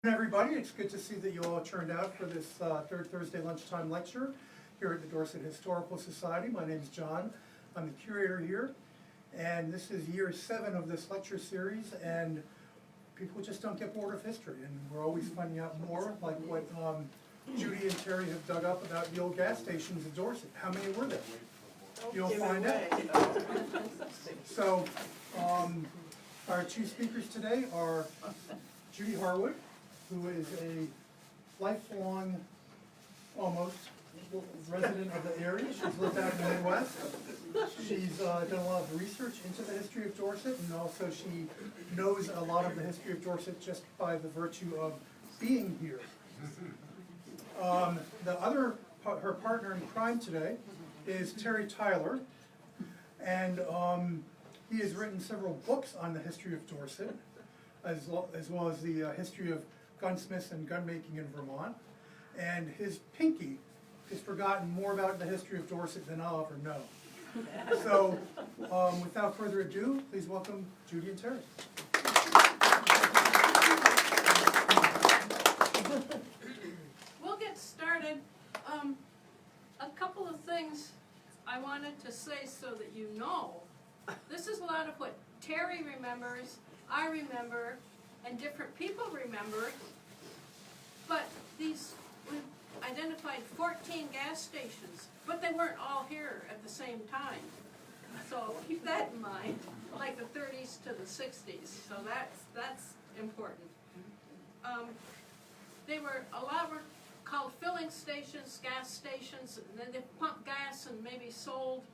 Everybody, it's good to see that you all turned out for this third Thursday lunchtime lecture here at the Dorset Historical Society. My name is John. I'm the curator here, and this is year 7 of this lecture series, and people just don't get bored of history, and we're always finding out more, like what Judy and Terry have dug up about the old gas stations in Dorset. How many were there? You'll find out. So, our two speakers today are Judy Harwood, who is a lifelong, almost, resident of the area. She's lived out in the Midwest. She's done a lot of research into the history of Dorset, and also she knows a lot of the history of Dorset just by the virtue of being here. Her partner in crime today is Terry Tyler, and he has written several books on the history of Dorset, as well as the history of gunsmiths and gunmaking in Vermont. And his pinky has forgotten more about the history of Dorset than I'll ever know. So, without further ado, please welcome Judy and Terry. We'll get started. A couple of things I wanted to say so that you know. This is a lot of what Terry remembers, I remember, and different people remember. But we've identified 14 gas stations, but they weren't all here at the same time. So keep that in mind, like the 30s to the 60s. So that's important. A lot were called filling stations, gas stations, and then they pumped gas and maybe sold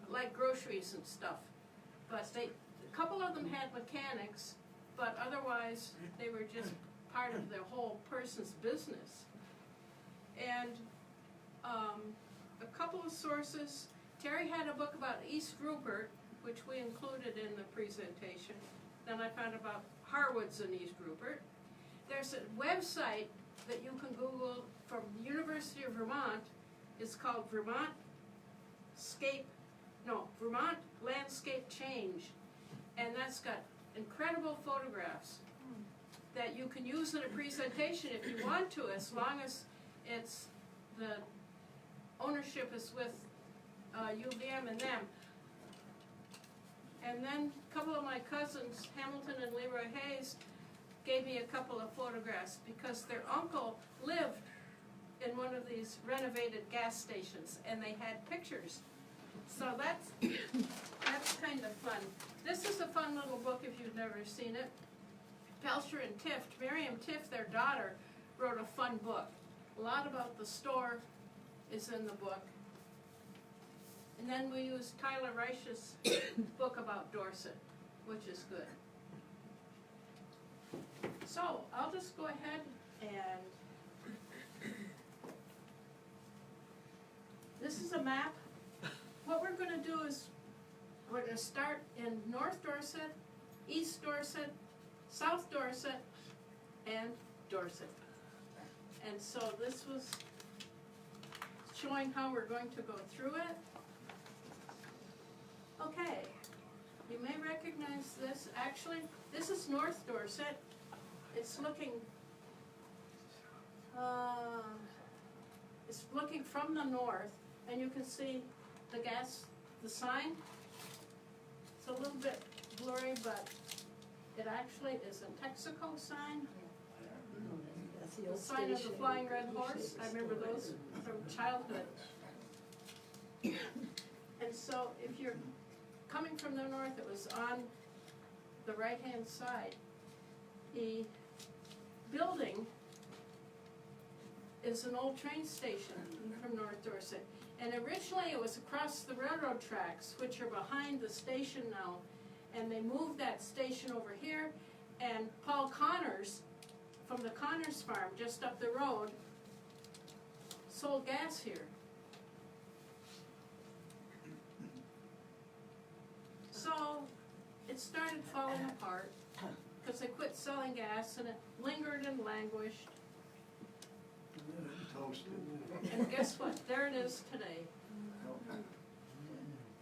like groceries and stuff. But a couple of them had mechanics, but otherwise they were just part of the whole person's business. And a couple of sources. Terry had a book about East Rupert, which we included in the presentation. Then I found about Harwood's in East Rupert. There's a website that you can Google from the University of Vermont. It's called Vermont Landscape Change. And that's got incredible photographs that you can use in a presentation if you want to, as long as the ownership is with UVM and them. And then a couple of my cousins, Hamilton and Leroy Hayes, gave me a couple of photographs because their uncle lived in one of these renovated gas stations, and they had pictures. So that's kind of fun. This is a fun little book if you've never seen it. Pelcher and Tift, Miriam Tift, their daughter, wrote a fun book. A lot about the store is in the book. And then we used Tyler Reich's book about Dorset, which is good. So I'll just go ahead and this is a map. What we're going to do is we're going to start in North Dorset, East Dorset, South Dorset, and Dorset. And so this was showing how we're going to go through it. Okay, you may recognize this. Actually, this is North Dorset. It's looking from the north, and you can see the sign. It's a little bit blurry, but it actually is a Texaco sign. The sign of the Flying Red Horse. I remember those from childhood. And so if you're coming from the north, it was on the right-hand side. The building is an old train station from North Dorset. And originally it was across the railroad tracks, which are behind the station now. And they moved that station over here, and Paul Connors, from the Connors farm just up the road, sold gas here. So it started falling apart because they quit selling gas, and it lingered and languished. And guess what? There it is today.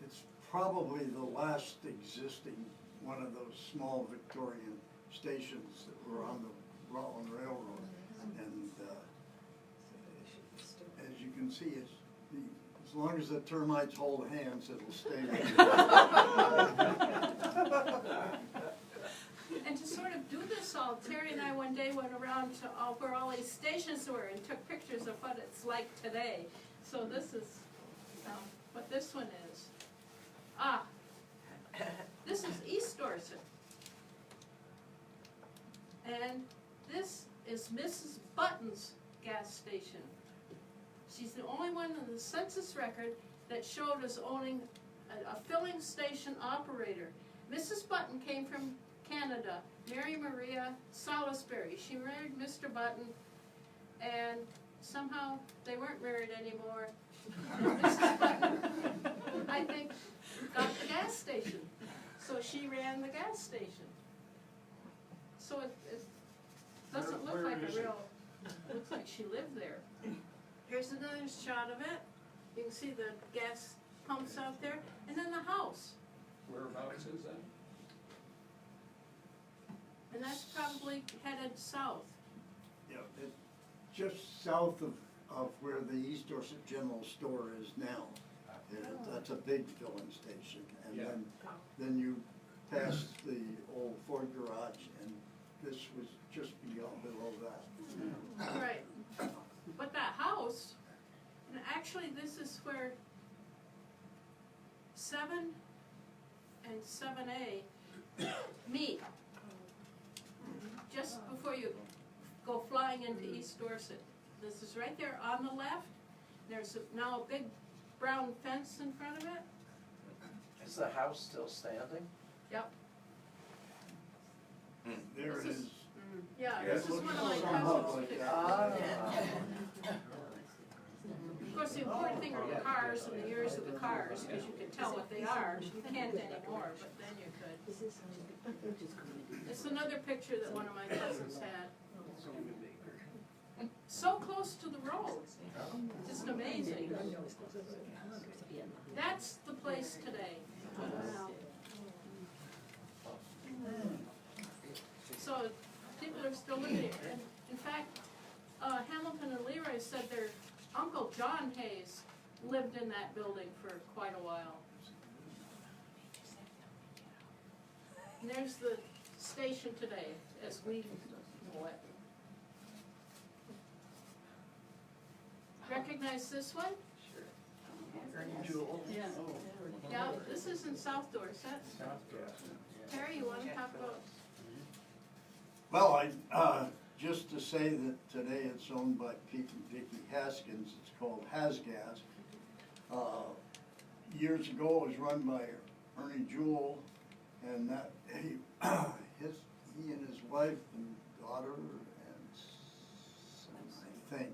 It's probably the last existing one of those small Victorian stations that were on the Rutland Railroad. see, as long as the termites hold hands, it'll stay there. And to sort of do this all, Terry and I one day went around to where all these stations were and took pictures of what it's like today. So this is what this one is. This is East Dorset. And this is Mrs. Button's gas station. She's the only one in the census record that showed us owning a filling station operator. Mrs. Button came from Canada, Mary Maria Salisbury. She married Mr. Button, and somehow they weren't married anymore. And Mrs. Button, I think, got the gas station. So she ran the gas station. So it doesn't look like a real, looks like she lived there. Here's another shot of it. You can see the gas pumps out there, and then the house. Whereabouts is that? And that's probably headed south. Yeah, it's just south of where the East Dorset General Store is now. That's a big filling station. And Yeah. then you pass the old Ford garage, and this was just below that. Right. But that house, and actually this is where 7 and 7A meet. Just before you go flying into East Dorset. This is right there on the left. There's now a big brown fence in front of it. Is the house still standing? Yep. There it This is. is- Yeah, Yeah, this it is one looks of my somehow cousin's like pictures. that. Of course, the important thing are the cars and the years of the cars, because you can tell what they are. You can't anymore, but then you could. It's another picture that one of my cousins had. So close to the road, just amazing. That's the place today. So people are still living here. And in fact, Hamilton and Leroy said their Uncle John Hayes lived in that building for quite a while. And there's the station today, as we know it. Recognize this one? Jewel? Yeah. Yeah, this is in South Dorset. Terry, you want to talk about? Well, just to say that today it's owned by Pete and Vicki Haskins, it's called HasGas. Years ago, it was run by Ernie Jewell, and that, he and his wife and daughter and son, I think,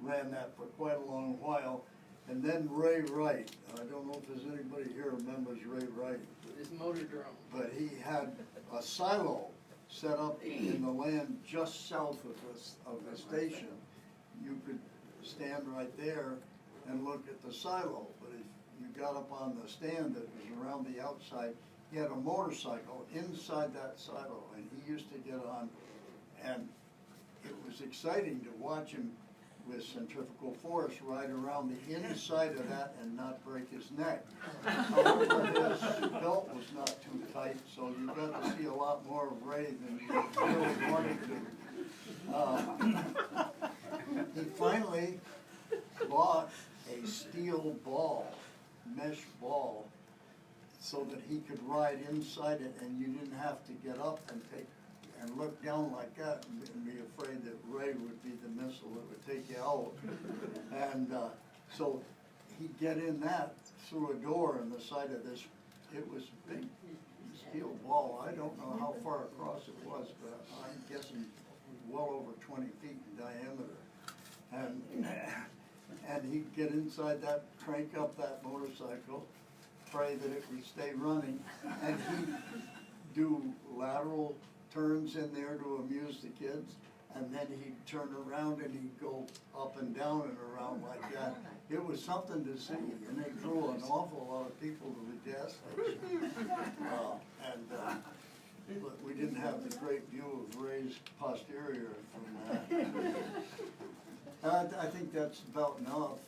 ran that for quite a long while. And then Ray Wright, I don't know if there's anybody here who remembers Ray Wright, His motor drum. but he had a silo set up in the land just south of the station. You could stand right there and look at the silo, but if you got up on the stand that was around the outside, he had a motorcycle inside that silo, and he used to get on, and it was exciting to watch him with centrifugal force ride around the inside of that and not break his neck. However, his belt was not too tight, so you got to see a lot more of Ray than you really wanted to. He finally bought a steel ball, mesh ball, so that he could ride inside it and you didn't have to get up and look down like that and be afraid that Ray would be the missile that would take you out. And so he'd get in that through a door in the side of this, it was a big steel ball. I don't know how far across it was, but I'm guessing well over 20 feet in diameter. And he'd get inside that, crank up that motorcycle, pray that it would stay running, and he'd do lateral turns in there to amuse the kids, and then he'd turn around and he'd go up and down and around like that. It was something to see, and it drew an awful lot of people to the gas station. But we didn't have the great view of Ray's posterior from that. I think that's about enough.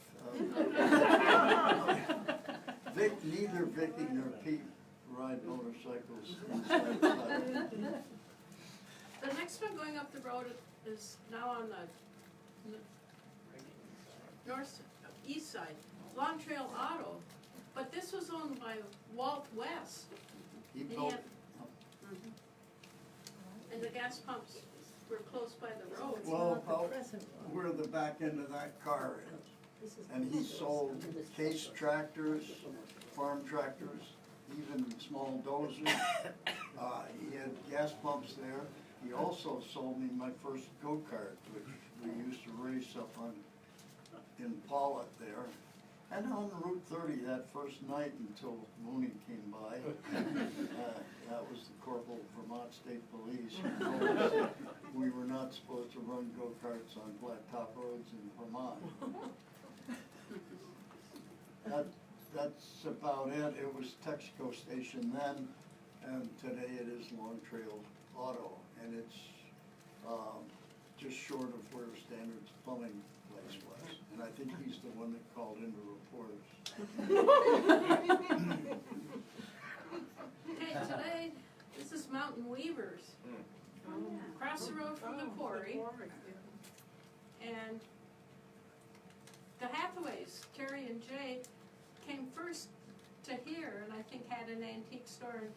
Neither Vicky nor Pete ride motorcycles inside the side. The next one going up the road is now on the north, east side, Long Trail Auto, but this was owned by Walt West. He And he built, had- And the gas pumps were close by the road. well, about where the back end of that car is. And he sold case tractors, farm tractors, even small dozers. He had gas pumps there. He also sold me my first go-kart, which we used to race up on, in Pollitt there. And on Route 30 that first night until Mooney came by. That was the corporal of Vermont State Police. Who told us we were not supposed to run go-karts on blacktop roads in Vermont. That's about it. It was Texaco Station then, and today it is Long Trail Auto. And it's just short of where Standard's plumbing place was. And I think he's the one that called in the reporters. Okay, today, this is Mountain Weavers, across the road from the quarry. And the Hathaways, Terry and Jay, came first to here, and I think had an antique store, and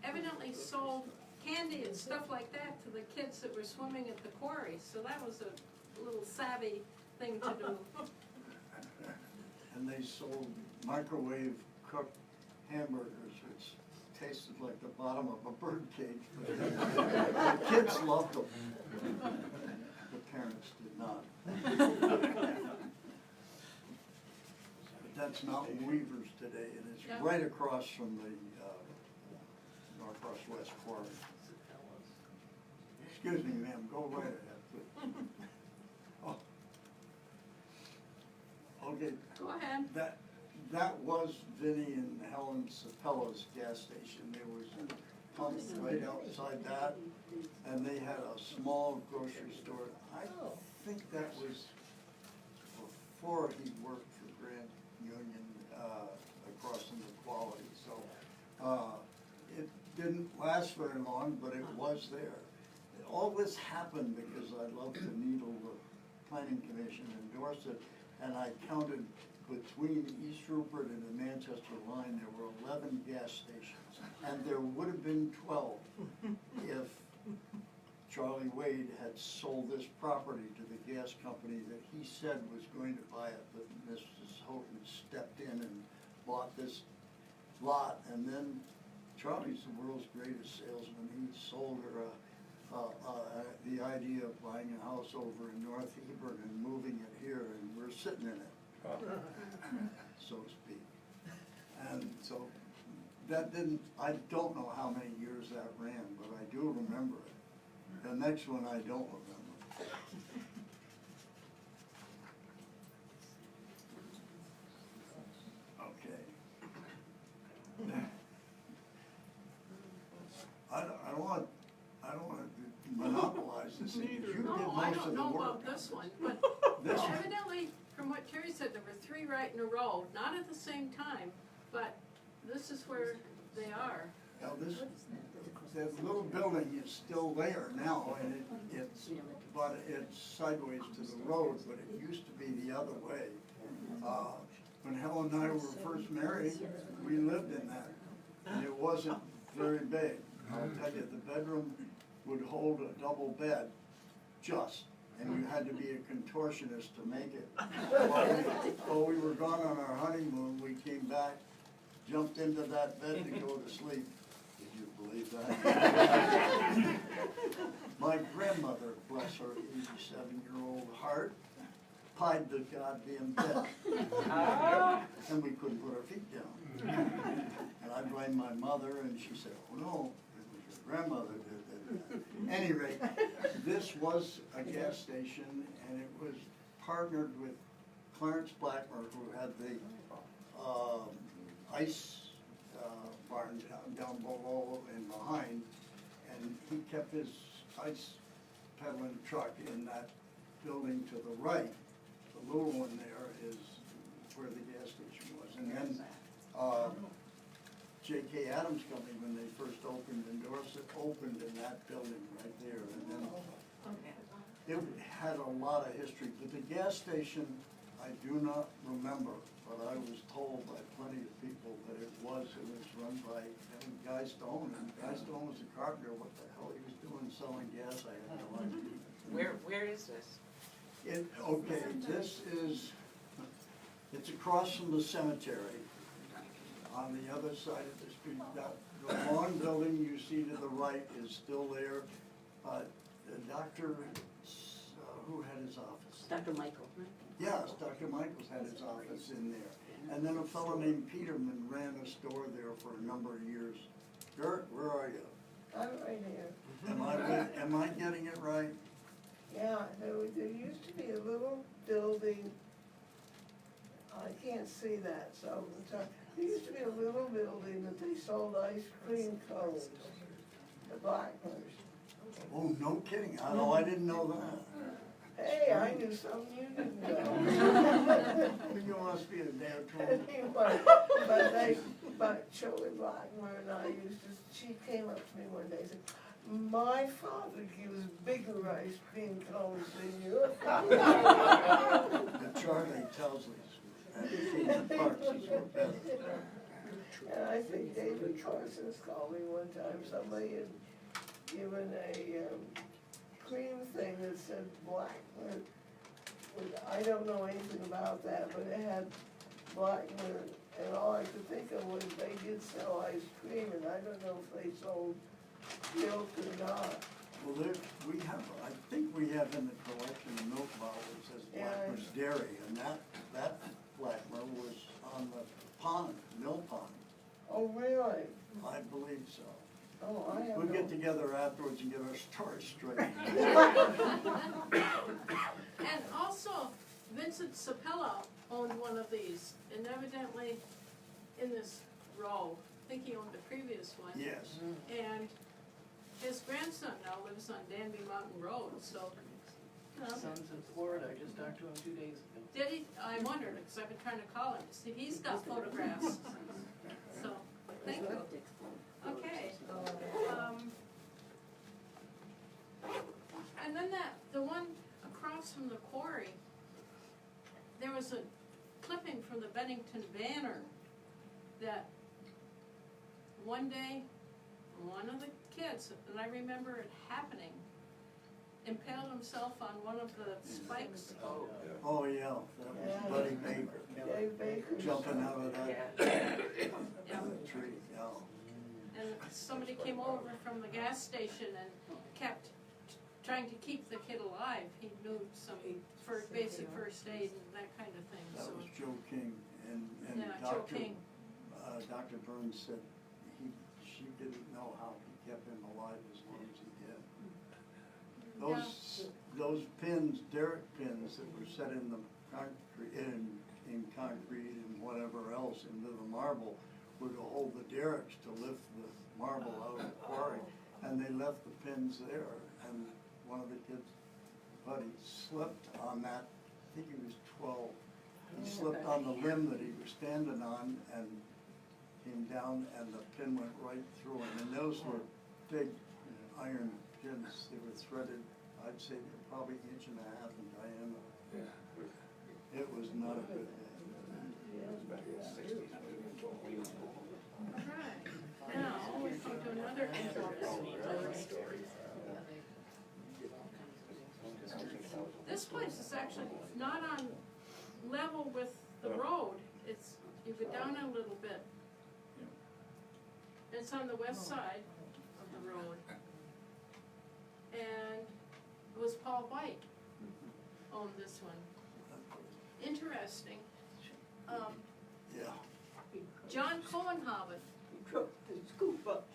evidently sold candy and stuff like that to the kids that were swimming at the quarry, so that was a little savvy thing to do. And they sold microwave cooked hamburgers, which tasted like the bottom of a bird cage. The kids loved them. The parents did not. But that's Mountain Weavers today, and it's Yeah. right across from the Northwest West Quarry. Excuse me, ma'am, go right ahead. Oh. Okay, Go ahead. that was Vinnie and Helen Sapella's gas station. There was a pump right outside that, and they had a small grocery store. I think that was before he worked for Grand Union, across from the Quality, so, it didn't last very long, but it was there. All this happened because I loved to needle the planning commission in Dorset, and I counted between East Rupert and the Manchester line, there were 11 gas stations, and there would have been 12 if Charlie Wade had sold this property to the gas company that he said was going to buy it, but Mrs. Houghton stepped in and bought this lot, and then Charlie's the world's greatest salesman. He sold her the idea of buying a house over in North Hebron and moving it here, and we're sitting in it, so to speak. And so that didn't, I don't know how many years that ran, but I do remember it. The next one I don't remember. Okay. I don't want to monopolize this thing, 'cause you did No, I most don't of the know work. about this one, but This one. evidently, from what Terry said, there were 3 right in a row, not at the same time, but this is where they are. Now, that little building is still there now, and but it's sideways to the road, but it used to be the other way. When Helen and I were first married, we lived in that, and it wasn't very big. I'll tell you, the bedroom would hold a double bed, and you had to be a contortionist to make it. While we were gone on our honeymoon, we came back, jumped into that bed to go to sleep. Did you believe that? My grandmother, bless her 87-year-old heart, pied the goddamn bed. And we couldn't put our feet down. And I blamed my mother, and she said, oh no, it was your grandmother that did that. Any rate, this was a gas station, and it was partnered with Clarence Blackmer, who had the ice barn down below and behind, and he kept his ice peddling truck in that building to the right, the little one there is where the gas station was. And then, J.K. Adams Company, when they first opened in Dorset, opened in that building right there. And then it had a lot of history, but the gas station, I do not remember, but I was told by plenty of people that it was run by Guy Stone, and Guy Stone was a carpenter. What the hell he was doing selling gas, I have no idea. Where is this? Okay, this is, it's across from the cemetery, on the other side of the street. The long building you see to the right is still there. The doctor, who had his office? Dr. Michael, right? Yes, Dr. Michaels had his office in there. And then a fellow named Peterman ran a store there for a number of years. Gert, where are you? I'm right here. Am I getting it right? Yeah, there used to be a little building, I can't see that, so I'm sorry. There used to be a little building that they sold ice cream cones, the Blackmers. Oh, no kidding. I didn't know that. Hey, I knew something you didn't know. You must be a damn tool. Anyway, but Shirley Blackmer and I she came up to me one day and said, my father gives bigger ice cream cones than your father. The Charlie tells us, and Keith Parsons were better. And I think David Carson's called me one time, somebody had given a cream thing that said Blackmer. I don't know anything about that, but it had Blackmer, and all I could think of was they did sell ice cream, and I don't know if they sold milk or not. Well, I think we have in the collection a milk bottle that says Blackmer's Dairy, and that Blackmer was on the pond, mill pond. Oh, really? I believe so. Oh, I have We'll no. get together afterwards and get our stories straight. And also, Vincent Sapella owned one of these, and evidently in this row, I think he owned the previous one. Yes. And his grandson now lives on Danby Mountain Road, so. My son's in Florida, I just talked to him 2 days ago. Did he? I wondered, because I've been trying to call him, see, he's got photographs. So, thank you. Okay. And then the one across from the quarry, there was a clipping from the Bennington Banner that one day, one of the kids, and I remember it happening, impaled himself on one of the spikes. Oh, yeah, that was Buddy Baker, Dave Baker. jumping out of that Yeah. tree, yeah. And somebody came over from the gas station and kept trying to keep the kid alive. He knew some basic first aid and that kind of thing, That so. was Joe King, and Yeah, Joe Dr. King. Dr. Burns said she didn't know how he kept him alive as long as he did. Those pins, derrick pins that were set in the concrete, in concrete and whatever else into the marble were to hold the derricks to lift the marble out of the quarry, and they left the pins there, and one of the kids, buddy, slipped on that, I think he was 12, he slipped on the limb that he was standing on and came down, and the pin went right through him, and those were big iron pins. They were threaded, I'd say they're probably 1.5 inches in diameter. It was not a good day. All right, now we come to another interesting story. This place is actually not on level with the road. You go down a little bit. It's on the west side of the road. And it was Paul White owned this one. Interesting. Yeah. John Cohenhaven Took the scoop up.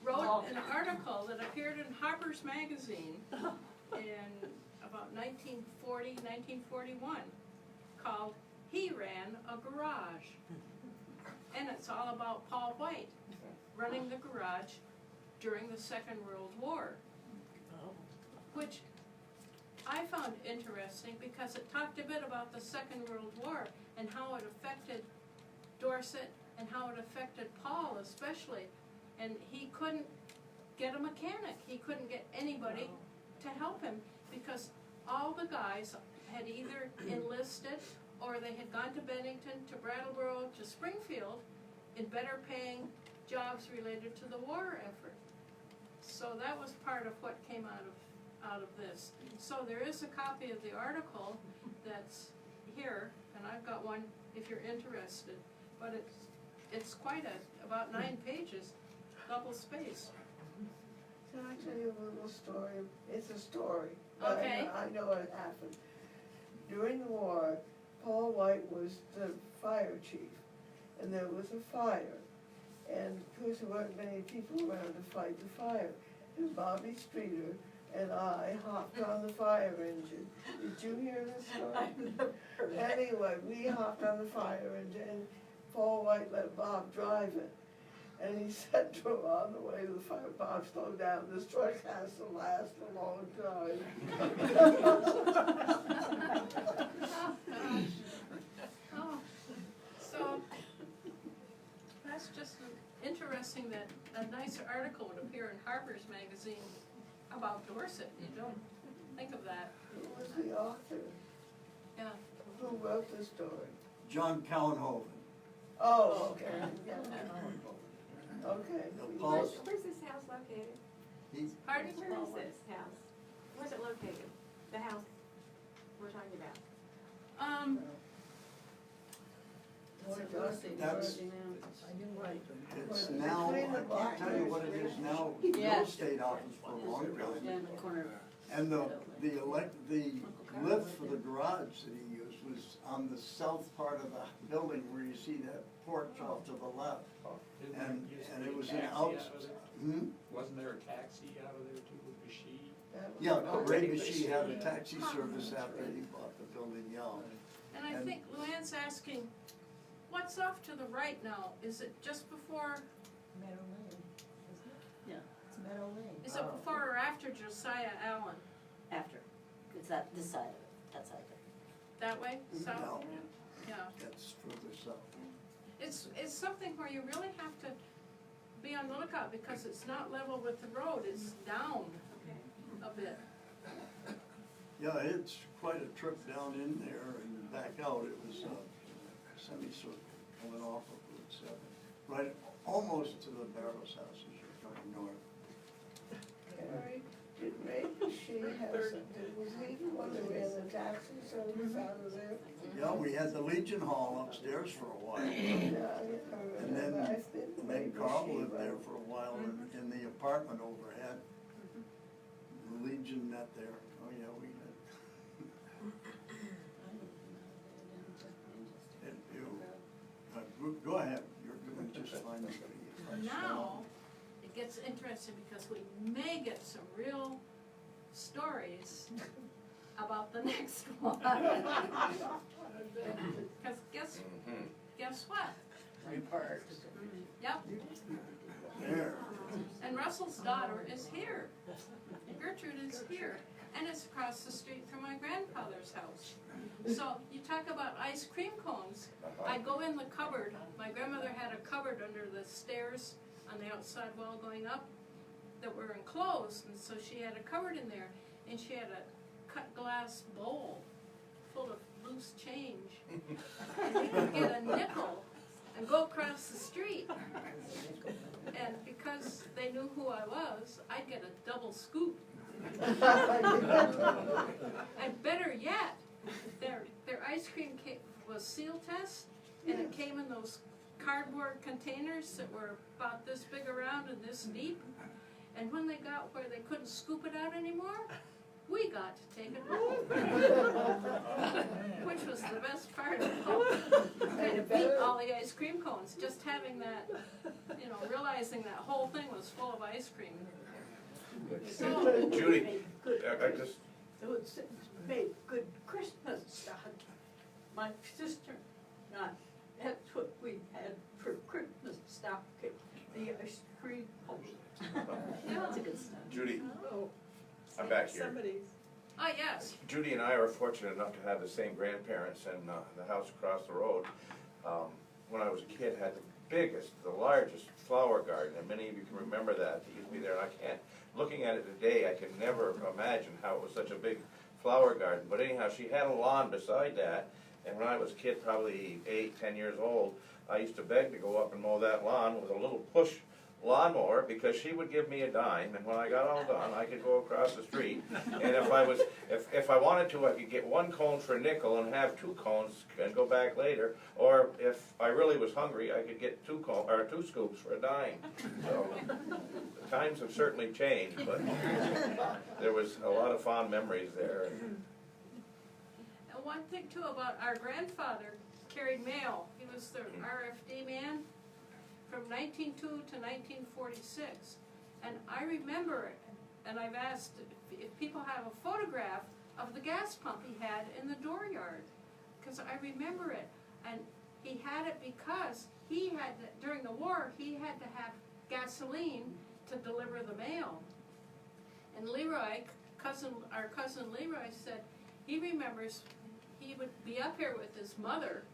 wrote an article that appeared in Harper's Magazine in about 1940, 1941, called He Ran a Garage. And it's all about Paul White running the garage during the Second World War, which I found interesting because it talked a bit about the Second World War and how it affected Dorset and how it affected Paul especially. And he couldn't get a mechanic. He couldn't get anybody to help him because all the guys had either enlisted or they had gone to Bennington, to Brattleboro, to Springfield in better paying jobs related to the war effort. So that was part of what came out of this. So there is a copy of the article that's here, and I've got one if you're interested. But it's quite about 9 pages, double space. Can I tell you a little story? It's a story, but Okay. I know it happened. During the war, Paul White was the fire chief, and there was a fire. And of course, there weren't many people around to fight the fire. And Bobby Streeter and I hopped on the fire engine. Did you hear this story? Anyway, we hopped on the fire engine, and Paul White let Bob drive it. And he said to him on the way to the fire, Bob, slow down, this truck has to last a long time. Oh, so that's just interesting that a nicer article would appear in Harper's Magazine about Dorset. You don't think of that. Who was the author? Yeah. Who wrote the story? John Cowenhoven. Oh, okay, yeah. Okay. Paul, Where's this house located? he's, Pardon? Where is this house? Where's it located? The house we're talking about? Boy, Dorothy, That's- Dorothy now. it's now, I can't tell you what it is now, real estate office for a long time. And the lift for the garage that he used was on the south part of the building where you see that porch off to the left. Didn't And, there used to and be it a was an taxi out, out of there? Wasn't there a taxi out of there too, with Bashy? yeah, Ray Bashy had a taxi service after he bought the building, yeah. And I think Luann's asking, what's off to the right now? Is it just before, Meadow Lane, isn't it? Yeah. It's Meadow Lane. is it before or after Josiah Allen? After. It's this side of it, that side of it. That way, south? No, Yeah. that's further south. It's something where you really have to be on the lookout because it's not level with the road, it's down a bit. Yeah, it's quite a trip down in there and back out. It was a semicircle coming off of Route 7, right almost to the Barrows house as you're coming north. Carrie, did Ray Bashy have something, was he the one that ran the taxi service out of there? Yeah, we had the Legion Hall upstairs for a while. Yeah, And then, I think Ray Carl Bashy lived there wrote- for a while in the apartment overhead. The Legion met there. Oh, yeah, we did. Go ahead, you're doing just fine. Now, it gets interesting because we may get some real stories about the next one. Because guess what? Yep, There. and Russell's daughter is here. Gertrude is here, and it's across the street from my grandfather's house. So you talk about ice cream cones. I go in the cupboard. My grandmother had a cupboard under the stairs on the outside wall going up that were enclosed, and so she had a cupboard in there, and she had a cut glass bowl full of loose change. And you could get a nickel and go across the street. And because they knew who I was, I'd get a double scoop. And better yet, their ice cream was seal test, and it came in those cardboard containers that were about this big around and this deep. And when they got where they couldn't scoop it out anymore, we got to take it home. Which was the best part of the whole, kind of beat all the ice cream cones, just having that, realizing that whole thing was full of ice cream. So, Judy, I just, So it's made good Christmas stuff. My sister, that's what we had for Christmas stuff, the ice cream. yeah. That's a good stuff. Judy, Oh. I'm back here. Somebody's. Ah, yes. Judy and I were fortunate enough to have the same grandparents, and the house across the road, when I was a kid, had the biggest, the largest flower garden, and many of you can remember that. It used to be there, and I can't, looking at it today, I can never imagine how it was such a big flower garden. But anyhow, she had a lawn beside that, and when I was a kid, probably 8, 10 years old, I used to beg to go up and mow that lawn with a little push lawnmower, because she would give me a dime, and when I got all done, I could go across the street, and if I wanted to, I could get 1 cone for a nickel and have 2 cones and go back later, or if I really was hungry, I could get 2 scoops for a dime. So, the times have certainly changed, but there was a lot of fond memories there. And one thing too about our grandfather carried mail. He was the RFD man from 1902 to 1946. And I remember it, and I've asked if people have a photograph of the gas pump he had in the dooryard, because I remember it. And he had it because he had, during the war, he had to have gasoline to deliver the mail. And Leroy, our cousin Leroy said he remembers he would be up here with his mother,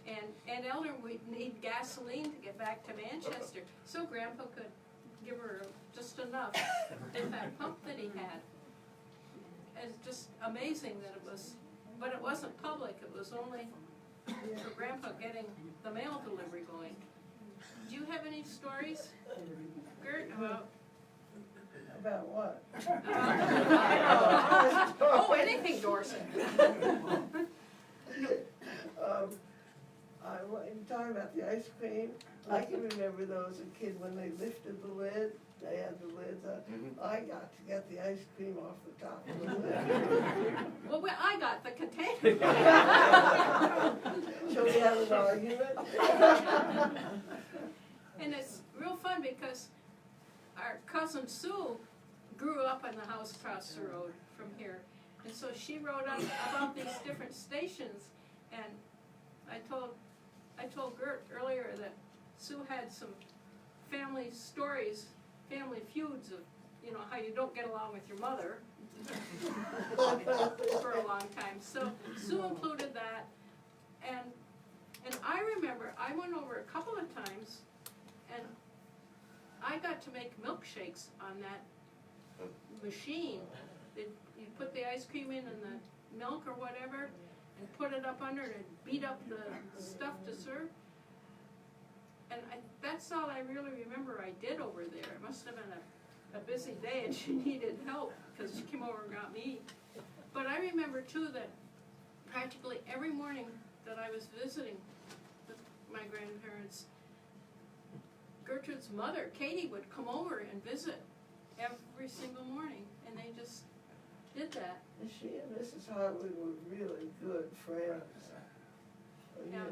and Elder would need gasoline to get back to Manchester, so Grandpa could give her just enough in that pump that he had. It's just amazing that it was, but it wasn't public, it was only for Grandpa getting the mail delivery going. Do you have any stories, Gert, about? About what? Oh, anything Dorset. You're talking about the ice cream. I can remember those a kid when they lifted the lid. They had the lids up. I got to get the ice cream off the top of the lid. Well, I got the container. Shall we have an argument? And it's real fun because our cousin Sue grew up in the house across the road from here. And so she wrote up about these different stations, and I told Gert earlier that Sue had some family stories, family feuds of, you know, how you don't get along with your mother for a long time. So Sue included that, and I remember I went over a couple of times, and I got to make milkshakes on that machine. You put the ice cream in and the milk or whatever, and put it up under it and beat up the stuff to serve. And that's all I really remember I did over there. It must have been a busy day, and she needed help because she came over and got me. But I remember too that practically every morning that I was visiting with my grandparents, Gertrude's mother, Katie, would come over and visit every single morning, and they just did that. And she and Mrs. Harwood were really good friends. Yeah.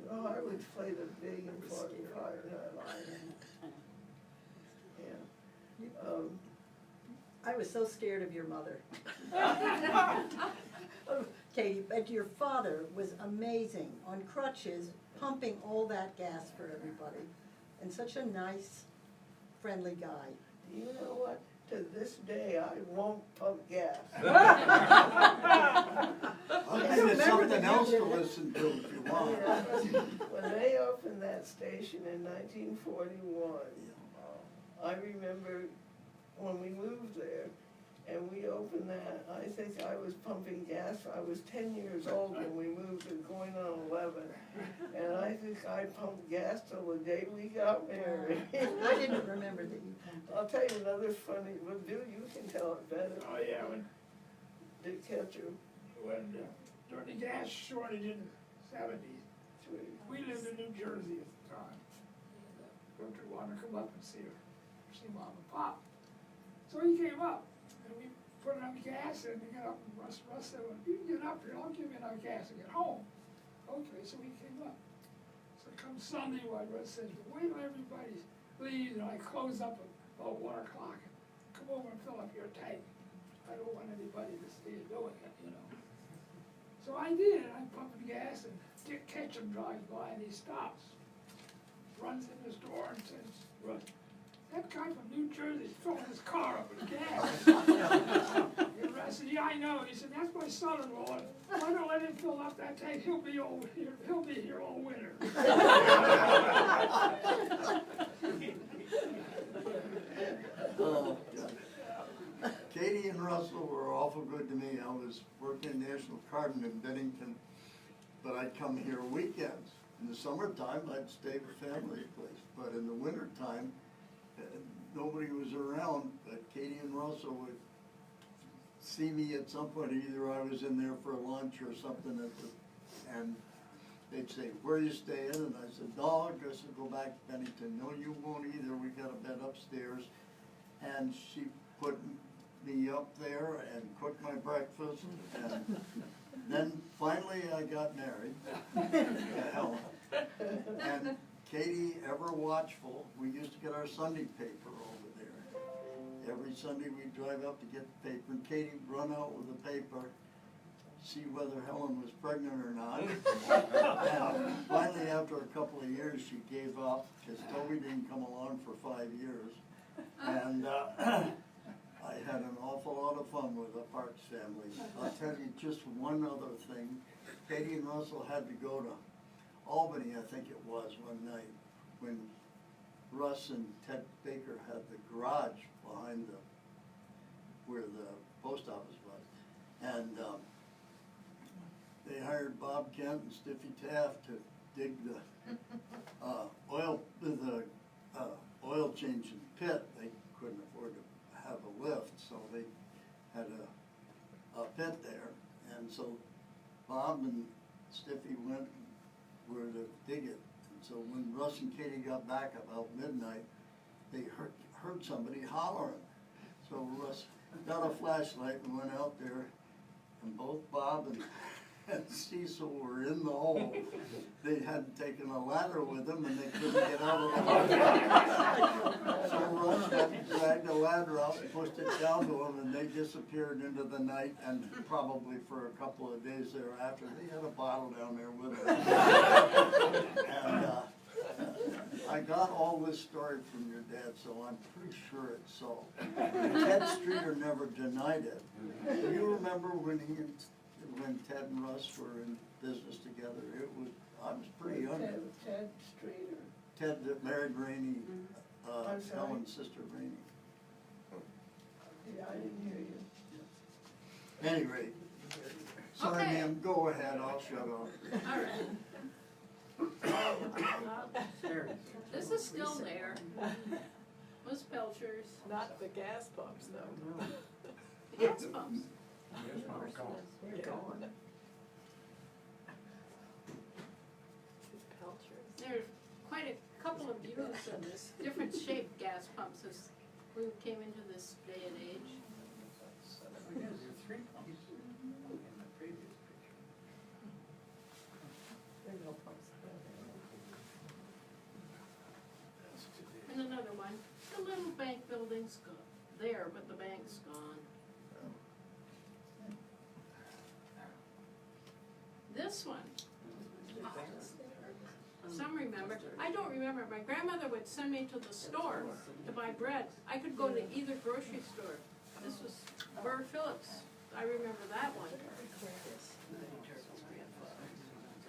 Harwood played a big important part in our life. Yeah. I was so scared of your mother. Katie, but your father was amazing, on crutches, pumping all that gas for everybody, and such a nice, friendly guy. You know what? To this day, I won't pump gas. I'll give you something else to listen to if you want. When they opened that station in 1941, I remember when we moved there, and we opened that, I think I was pumping gas, I was 10 years old when we moved and going on 11. And I think I pumped gas till the day we got married. I didn't remember that you pumped it. I'll tell you another funny, well, Bill, you can tell it better. Oh, yeah, when Dick Ketcher. During the gas shortage in the 70s, we lived in New Jersey at the time. Gertrude wanted to come up and see Mom and Pop. So he came up, and we put enough gas in to get up, and Russ said, well, you can get up here, I'll give you enough gas to get home. Okay, so we came up. So come Sunday, Russ said, wait till everybody leaves, and I close up at about 1 o'clock. Come over and fill up your tank. I don't want anybody to see you doing it, you know. So I did, I'm pumping gas, and Dick Ketchum drives by and he stops. Runs in the store and says, Russ, that guy from New Jersey's filling his car up with gas. And I said, yeah, I know. He said, that's my son-in-law. If I don't let him fill up that tank, he'll be here all winter. Oh, God. Katie and Russell were awful good to me. I was working in National Carbon in Bennington, but I'd come here weekends. In the summertime, I'd stay at family place, but in the wintertime, nobody was around, but Katie and Russell would see me at some point. Either I was in there for lunch or something and they'd say, where are you staying? And I said, no, I guess I'll go back to Bennington. No, you won't either. We got a bed upstairs. And she put me up there and cooked my breakfast. And then finally I got married to Helen. And Katie, ever watchful, we used to get our Sunday paper over there. Every Sunday we'd drive up to get the paper, and Katie would run out with the paper, see whether Helen was pregnant or not. And finally, after a couple of years, she gave up, because Toby didn't come along for 5 years. And I had an awful lot of fun with the Parks family. I'll tell you just one other thing. Katie and Russell had to go to Albany, I think it was, one night, when Russ and Ted Baker had the garage behind where the post office was. And they hired Bob Kent and Stiffy Taft to dig the oil changing pit. They couldn't afford to have a lift, so they had a pit there. And so Bob and Stiffy went where to dig it. And so when Russ and Katie got back about midnight, they heard somebody hollering. So Russ got a flashlight and went out there, and both Bob and Cecil were in the hole. They hadn't taken a ladder with them, and they couldn't get out of the hole. So Russ went and dragged a ladder out and pushed it down to them, and they disappeared into the night, and probably for a couple of days thereafter, they had a bottle down there with them. And I got all this story from your dad, so I'm pretty sure it's so. Ted Streeter never denied it. Do you remember when Ted and Russ were in business together? I was pretty young. Ted Streeter. Ted that married Rainey, I'm sorry? Helen's sister Rainey. Yeah, I didn't hear you. At any rate, sorry Okay. ma'am, go ahead, I'll shut up. All right. This is still there. Was Pelcher's, Not the gas pumps, though. the gas pumps. They're gone. Pelchers. There's quite a couple of views of this, different shaped gas pumps as we came into this day and age. There are 3 pumps in the previous picture. There are no pumps. And another one, the little bank building's there, but the bank's gone. This one, some remember, I don't remember, my grandmother would send me to the store to buy bread. I could go to either grocery store. This was Burr Phillips, I remember that one.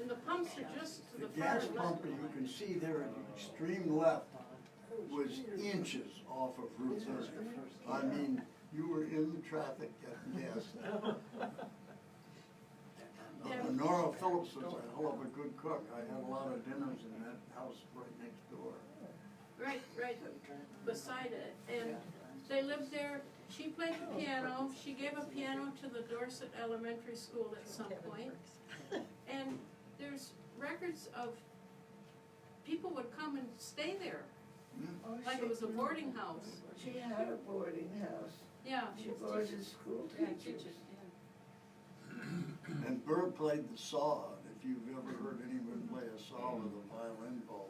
And the pumps are just to The the far gas left. pump that you can see there at the extreme left was inches off of Route 30. I mean, you were in the traffic getting gas. Nora Phillips was a hell of a good cook. I had a lot of dinners in that house right next door. Right beside it, and they lived there. She played the piano. She gave a piano to the Dorset Elementary School at some point. And there's records of people would come and stay there, Oh, like it was a boarding house. She had a boarding house. Yeah. She boarded school teachers. And Burr played the saw. If you've ever heard anyone play a saw with a violin bow,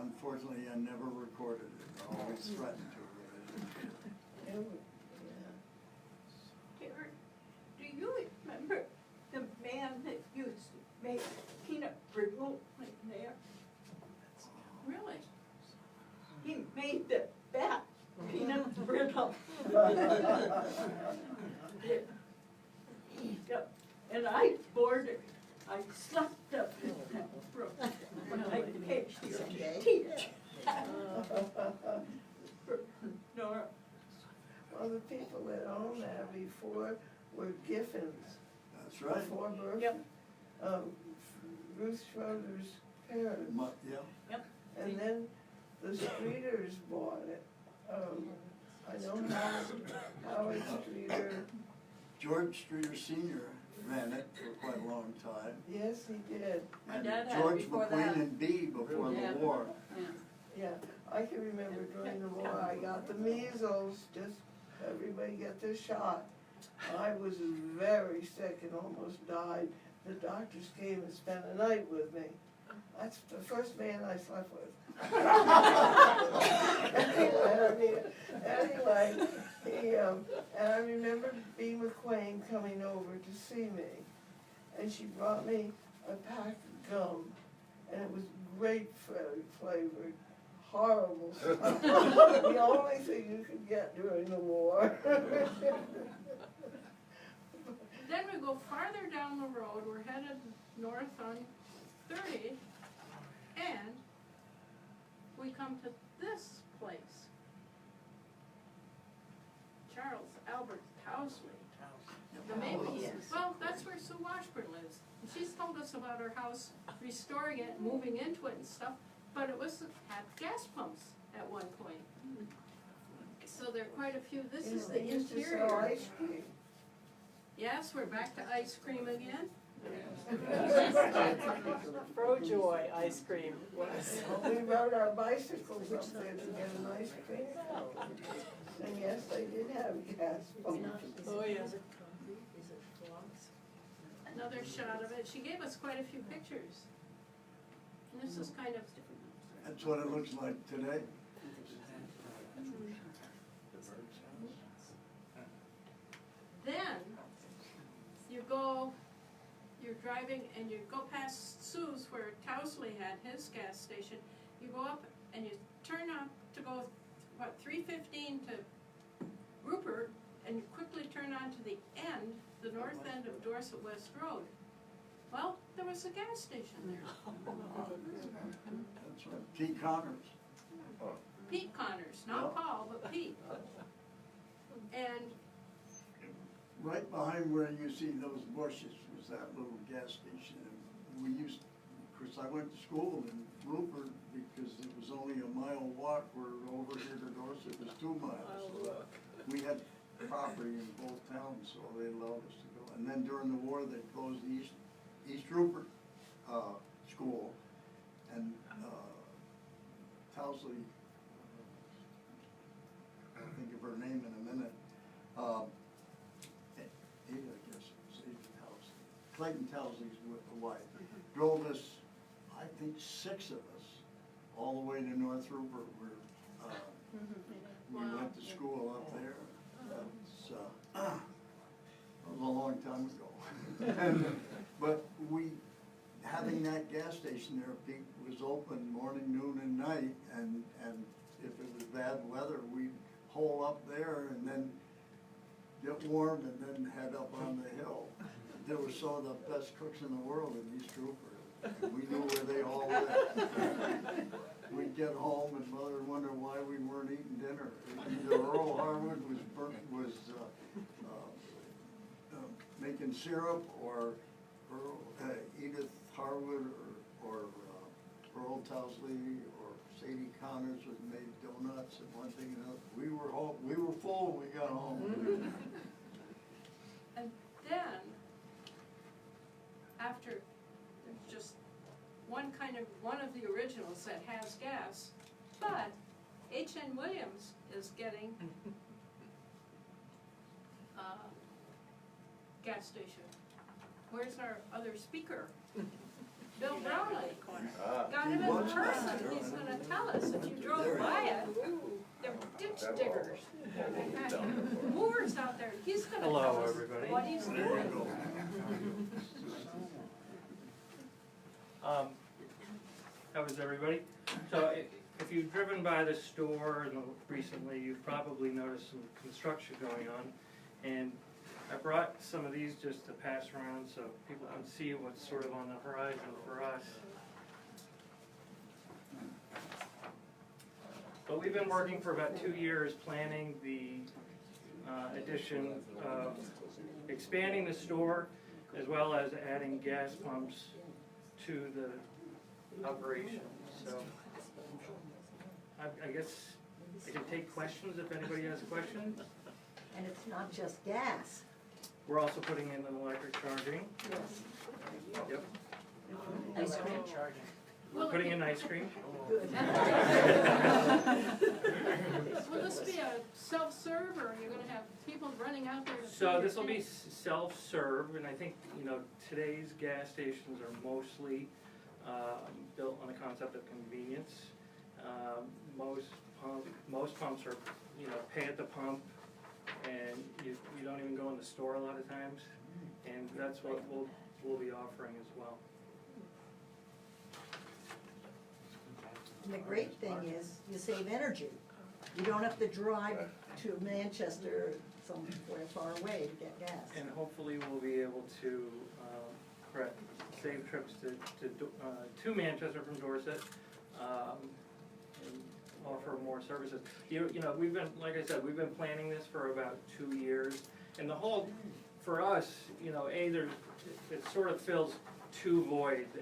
unfortunately I never recorded it. I always threatened to. Do you remember the man that used to make peanut brittle in there? Really? He made when I boarded, I slept up in that room when I came to teach. Nora, Well, the people that owned that before were Giffens. That's right. Before Berkshire. Yep. Ruth Schroeder's parents. Yeah, And then the Streeters bought it. I know Howard Streeter, George Streeter Senior ran it for quite a long time. yes, he did. My And dad had it George before McQueen that. and B before Yeah. the war. Yeah, I can remember during the war, I got the measles, just everybody get their shot. I was very sick and almost died. The doctors came and spent a night with me. That's the first man I slept with. Anyway, he, and I remember B. McQueen coming over to see me. And she brought me a pack of gum, and it was grapefruit flavored, horrible stuff. The only thing you could get during the war. Then we go farther down the road, we're headed north on 30, and we come to this place. Charles Albert Towsley. The Maple. Well, that's where Sue Washburn lives. And she's told us about her house, restoring it, moving into it and stuff, but it was, had gas pumps at one point. So there are quite a few, this is the They used to sell interior. ice cream. Yes, we're back to ice cream again. Frojoy ice cream was. We rode our bicycles up there to get an ice cream. And yes, they did have gas pumps. Oh, yeah. Another shot of it. She gave us quite a few pictures. And this is kind of, That's what it looks like today. then you go, you're driving and you go past Sue's where Towsley had his gas station. You go up and you turn up to go, what, 315 to Rupert, and you quickly turn on to the end, the north end of Dorset West Road. Well, there was a gas station there. That's right. Pete Connors. Pete Connors, not Yeah. Paul, but Pete. And Right behind where you see those bushes was that little gas station. And we used, of course, I went to school in Rupert because it was only a mile walk, where over here to Dorset was 2 miles. So we had property in both towns, so they allowed us to go. And then during the war, they closed the East Rupert school, and Towsley, I'll think of her name in a minute, Ada, I guess, it was Ada Towsley. Clayton Towsley's wife, drove us, I think 6 of us, all the way to North Rupert, where we went to school up there. That's, that was a long time ago. But having that gas station there, Pete, was open morning, noon, and night, and if it was bad weather, we'd hole up there and then get warm and then head up on the hill. There were some of the best cooks in the world in East Rupert. We knew where they all lived. We'd get home and mother would wonder why we weren't eating dinner. Either Earl Harwood was making syrup, or Edith Harwood, or Earl Towsley, or Sadie Connors was made donuts and one thing and another. We were home. We were full when we got home. And then, after, there's just one of the originals that has gas, but H.N. Williams is getting gas station. Where's our other speaker? Bill Brownlee. Got him in person. He's gonna tell us if you drove by it. They're ditch diggers. Movers out there. He's gonna tell Hello, us everybody. what he's doing. How is everybody? So if you've driven by the store recently, you've probably noticed some construction going on. And I brought some of these just to pass around so people can see what's sort of on the horizon for us. But we've been working for about 2 years planning the addition of expanding the store as well as adding gas pumps to the operation. So I guess I can take questions if anybody has questions. And it's not just gas. We're also putting in an electric charging. Yes. Yep. Ice cream. We're putting in ice cream. Good. Will this be a self-serve, or are you gonna have people running out there to fill So your this will be tank? self-serve, and I think, today's gas stations are mostly built on the concept of convenience. Most pumps are, pay at the pump, and you don't even go in the store a lot of times, and that's what we'll be offering as well. And the great thing is, you save energy. You don't have to drive to Manchester, somewhere far away to get gas. And hopefully we'll be able to save trips to Manchester from Dorset, and offer more services. We've been, like I said, we've been planning this for about 2 years, and the whole, for us, it sort of fills two voids.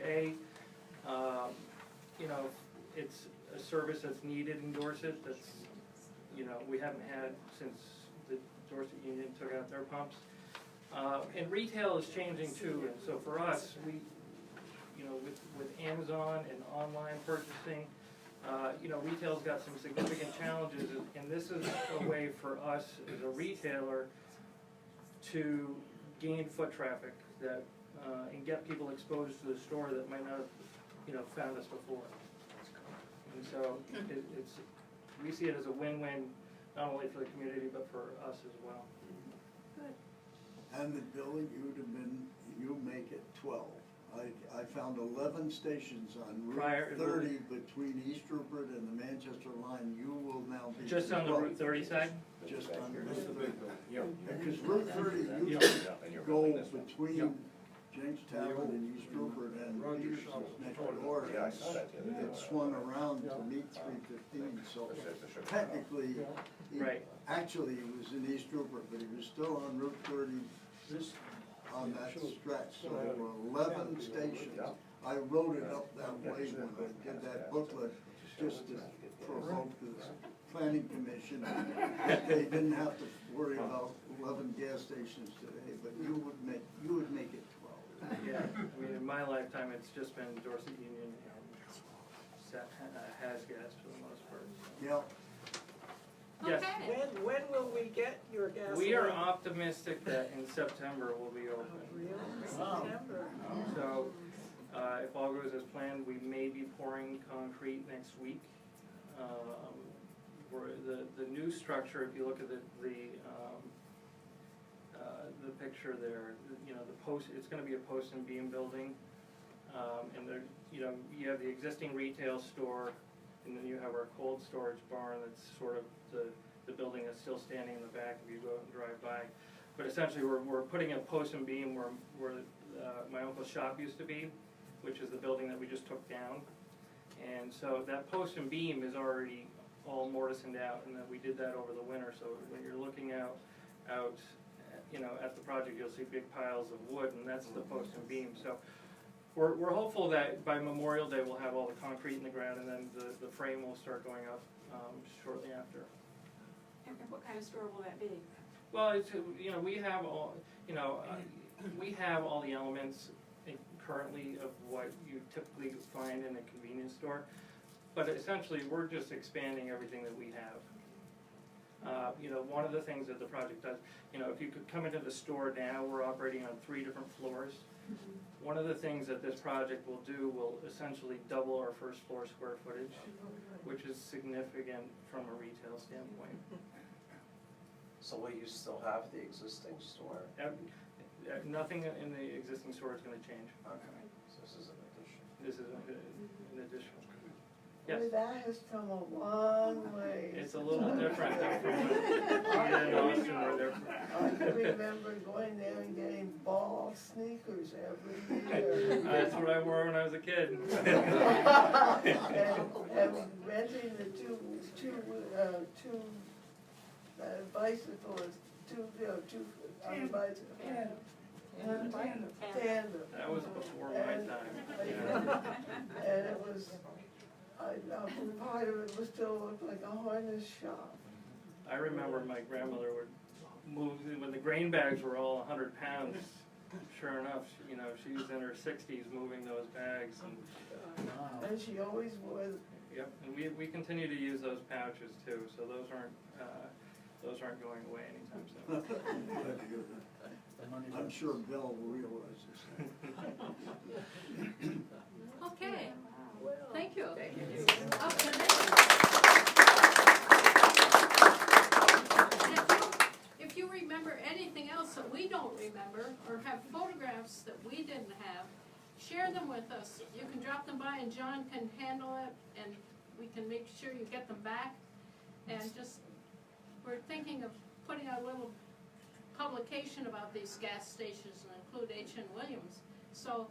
It's a service that's needed in Dorset that's, we haven't had since the Dorset Union took out their pumps. And retail is changing too, and so for us, we, with Amazon and online purchasing, retail's got some significant challenges, and this is a way for us as a retailer to gain foot traffic that, and get people exposed to the store that might not have, found us before. And so we see it as a win-win, not only for the community, but for us as well. And the Billy, you make it 12. I found 11 stations on Route 30 between East Rupert and the Manchester line. You will now be. Just on the Route 30 side? Just on Route 30. Because Route 30, you go between James Tavern and East Rupert and Peterson's next door. It swung around to meet 315, so technically, actually he was in East Rupert, but he was still on Route 30 on that stretch. So there were 11 stations. I wrote it up that way when I did that booklet, just to provoke the planning commission. They didn't have to worry about 11 gas stations today, but you would make it 12. Yeah, in my lifetime, it's just been Dorset Union and has gas for the most part. Yeah. Yes. Okay. When will we get your gasoline? We are optimistic that in September we'll be open. Really? September? So, if all goes as planned, we may be pouring concrete next week. The new structure, if you look at the picture there, the post, it's gonna be a post and beam building. And there, you have the existing retail store, and then you have our cold storage barn that's sort of the building that's still standing in the back if you go out and drive by. But essentially, we're putting a post and beam where my uncle's shop used to be, which is the building that we just took down. And so that post and beam is already all mortised out, and then we did that over the winter. So when you're looking out, at the project, you'll see big piles of wood, and that's the post and beam. So we're hopeful that by Memorial Day we'll have all the concrete in the ground, and then the frame will start going up shortly after. And what kind of store will that be? Well, it's, we have all, we have all the elements currently of what you typically find in a convenience store, but essentially we're just expanding everything that we have. One of the things that the project does, if you could come into the store now, we're operating on 3 different floors. One of the things that this project will do will essentially double our first floor square footage, which is significant from a retail standpoint. So will you still have the existing store? Nothing in the existing store is gonna change. Okay, so this is an addition. This is an addition. Yes. Boy, that has come a long way. It's a little different than from Judy and Austin where they're I can remember going there and getting ball sneakers every year. That's what I wore when I was a kid. And renting the two bicycles, two on bicycles. Tandem. That was before my time. And it was, part of it was still looked like a harness shop. I remember my grandmother would move, when the grain bags were all 100 pounds, sure enough, she was in her 60s moving those bags. And she always was. Yep, and we continue to use those pouches too, so those aren't going away anytime soon. I'm sure Bill realizes that. Okay, thank you. Okay. If you remember anything else that we don't remember, or have photographs that we didn't have, share them with us. You can drop them by and John can handle it, and we can make sure you get them back. And we're thinking of putting out a little publication about these gas stations and include H.N. Williams. So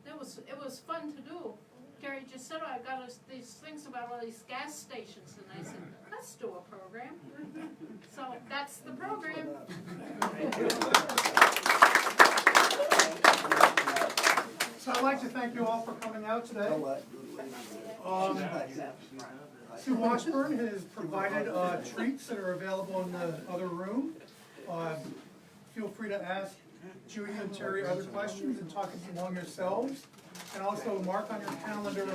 it was fun to do. Terry just said, I got us these things about all these gas stations, and I said, let's do a program. So that's the program. So I'd like to thank you all for coming out today. Sue Washburn has provided treats that are available in the other room. Feel free to ask Judy and Terry other questions and talk among yourselves. And also mark on your calendar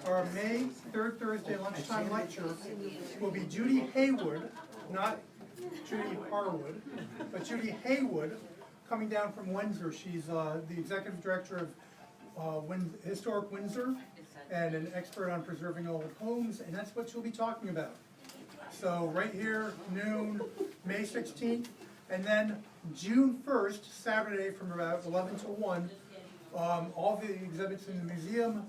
our May 3rd Thursday lunchtime lecture will be Judy Haywood, not Judy Harwood, but Judy Haywood, coming down from Windsor. She's the executive director of Historic Windsor and an expert on preserving old homes, and that's what she'll be talking about. So right here, noon, May 16th, and then June 1st, Saturday from about 11 to 1, all the exhibits in the museum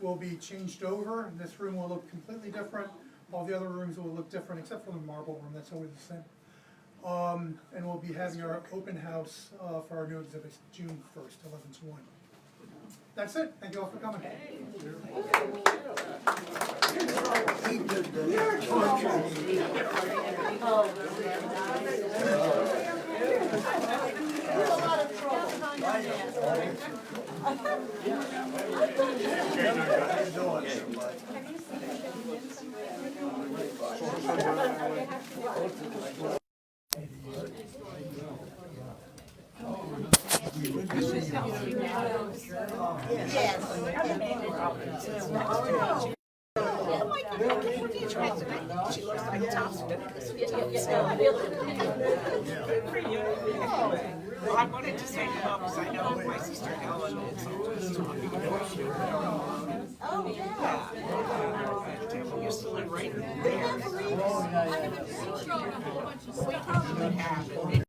will be changed over. This room will look completely different. All the other rooms will look different, except for the marble room, that's always the same. And we'll be having our open house for our new exhibits June 1st, 11 to 1. That's it. Thank you all for coming. She looks like a top I wanted to say hello because I know my sister Helen is